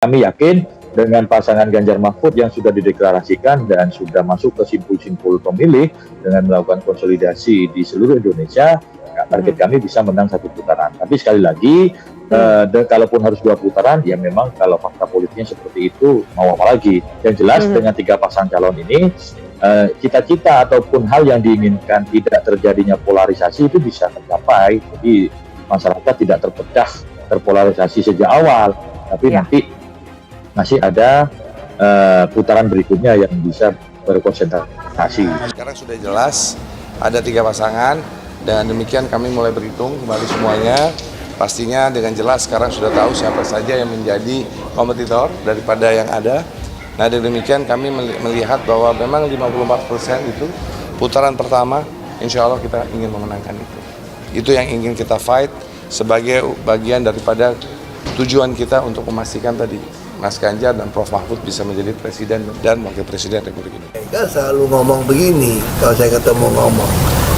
Kami yakin dengan pasangan Ganjar Mahfud yang sudah dideklarasikan dan sudah masuk ke simpul-simpul pemilih dengan melakukan konsolidasi di seluruh Indonesia, target kami bisa menang 1 putaran. Tapi sekali lagi, kalaupun harus 2 putaran, ya memang kalau fakta politiknya seperti itu, mau apa lagi. Yang jelas dengan 3 pasang calon ini, cita-cita ataupun hal yang diinginkan tidak terjadinya polarisasi itu bisa tercapai. Jadi masyarakat tidak terpolarisasi sejak awal, tapi nanti masih ada putaran berikutnya yang bisa berkonsentrasi. Sekarang sudah jelas ada 3 pasangan dan demikian kami mulai berhitung kembali semuanya. Pastinya dengan jelas sekarang sudah tahu siapa saja yang menjadi kompetitor daripada yang ada. Nah dengan demikian kami melihat bahwa memang 54% itu putaran pertama insya Allah kita ingin memenangkan itu. Itu yang ingin kita fight sebagai bagian daripada tujuan kita untuk memastikan tadi Mas Ganjar dan Prof Mahfud bisa menjadi presiden dan wakil presiden Republik Indonesia. Kan selalu ngomong begini kalau saya ketemu ngomong.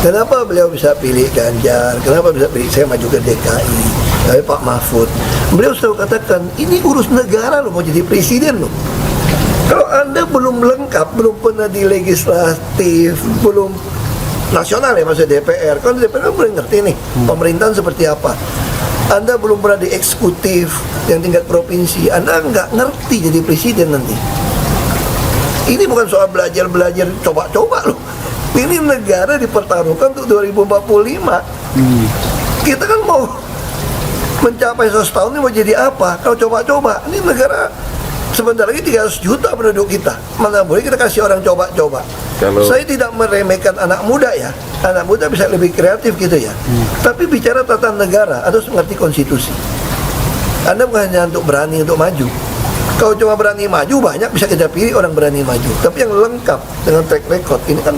Kenapa beliau bisa pilih Ganjar? Kenapa bisa pilih saya maju ke DKI? Tapi Pak Mahfud, beliau selalu katakan ini urus negara loh, mau jadi presiden loh. Kalau Anda belum lengkap, belum pernah di legislatif, belum nasional ya maksudnya DPR. Kalau DPR kan belum ngerti nih pemerintahan seperti apa. Anda belum pernah di eksekutif yang tingkat provinsi, Anda nggak ngerti jadi presiden nanti. Ini bukan soal belajar-belajar, coba-coba loh. Ini negara dipertaruhkan untuk 2045. Kita kan mau mencapai 100 tahun ini mau jadi apa? Kalau coba-coba, ini negara sebentar lagi 300 juta penduduk kita. Mana boleh kita kasih orang coba-coba. Saya tidak meremehkan anak muda ya. Anak muda bisa lebih kreatif gitu ya. Tapi bicara tata negara harus mengerti konstitusi. Anda bukan hanya untuk berani untuk maju. Kalau cuma berani maju banyak bisa kita pilih orang berani maju. Tapi yang lengkap dengan track record ini kan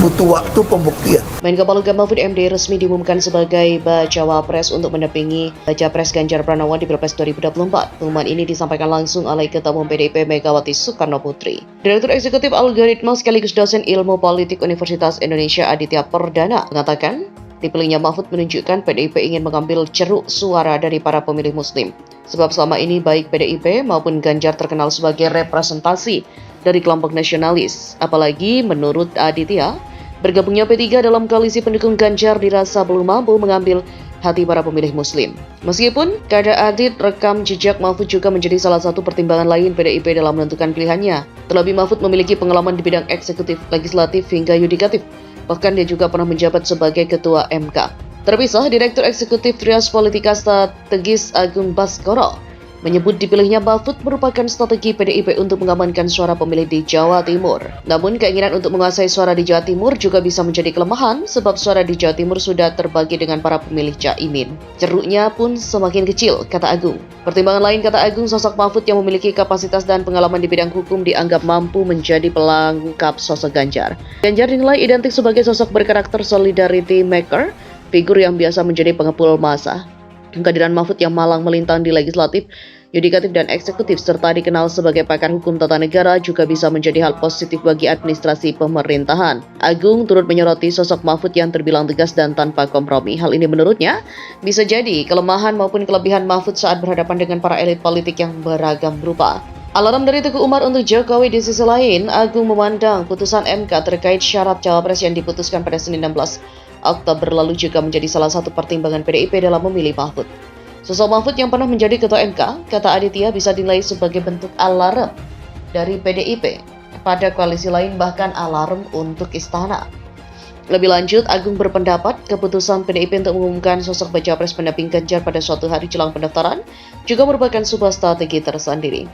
butuh waktu pembuktian. Menko Polhukam Mahfud MD resmi diumumkan sebagai bacawa pres untuk mendampingi baca pres Ganjar Pranowo di Pilpres 2024. Pengumuman ini disampaikan langsung oleh Ketua Umum PDIP Megawati Soekarno Putri. Direktur Eksekutif Algoritma sekaligus dosen Ilmu Politik Universitas Indonesia Aditya Perdana mengatakan, dipilihnya Mahfud menunjukkan PDIP ingin mengambil ceruk suara dari para pemilih Muslim. Sebab selama ini baik PDIP maupun Ganjar terkenal sebagai representasi dari kelompok nasionalis. Apalagi menurut Aditya, bergabungnya P3 dalam koalisi pendukung Ganjar dirasa belum mampu mengambil hati para pemilih Muslim. Meskipun kata Adit, rekam jejak Mahfud juga menjadi salah satu pertimbangan lain PDIP dalam menentukan pilihannya. Terlebih Mahfud memiliki pengalaman di bidang eksekutif, legislatif, hingga yudikatif. Bahkan dia juga pernah menjabat sebagai Ketua MK. Terpisah, Direktur Eksekutif Trias Politika Strategis Agung Baskoro menyebut dipilihnya Mahfud merupakan strategi PDIP untuk mengamankan suara pemilih di Jawa Timur. Namun keinginan untuk menguasai suara di Jawa Timur juga bisa menjadi kelemahan sebab suara di Jawa Timur sudah terbagi dengan para pemilih Caimin. Ceruknya pun semakin kecil, kata Agung. Pertimbangan lain, kata Agung, sosok Mahfud yang memiliki kapasitas dan pengalaman di bidang hukum dianggap mampu menjadi pelengkap sosok Ganjar. Ganjar dinilai identik sebagai sosok berkarakter solidarity maker, figur yang biasa menjadi pengepul massa. Kehadiran Mahfud yang malang melintang di legislatif, yudikatif, dan eksekutif, serta dikenal sebagai pakar hukum tata negara juga bisa menjadi hal positif bagi administrasi pemerintahan. Agung turut menyoroti sosok Mahfud yang terbilang tegas dan tanpa kompromi. Hal ini menurutnya bisa jadi kelemahan maupun kelebihan Mahfud saat berhadapan dengan para elit politik yang beragam rupa. Alarm dari Teguh Umar untuk Jokowi. Di sisi lain, Agung memandang putusan MK terkait syarat cawapres yang diputuskan pada Senin 16 Oktober lalu juga menjadi salah satu pertimbangan PDIP dalam memilih Mahfud. Sosok Mahfud yang pernah menjadi Ketua MK, kata Aditya, bisa dinilai sebagai bentuk alarm dari PDIP pada koalisi lain, bahkan alarm untuk istana. Lebih lanjut, Agung berpendapat keputusan PDIP untuk mengumumkan sosok baca pres pendamping Ganjar pada suatu hari jelang pendaftaran juga merupakan sebuah strategi tersendiri.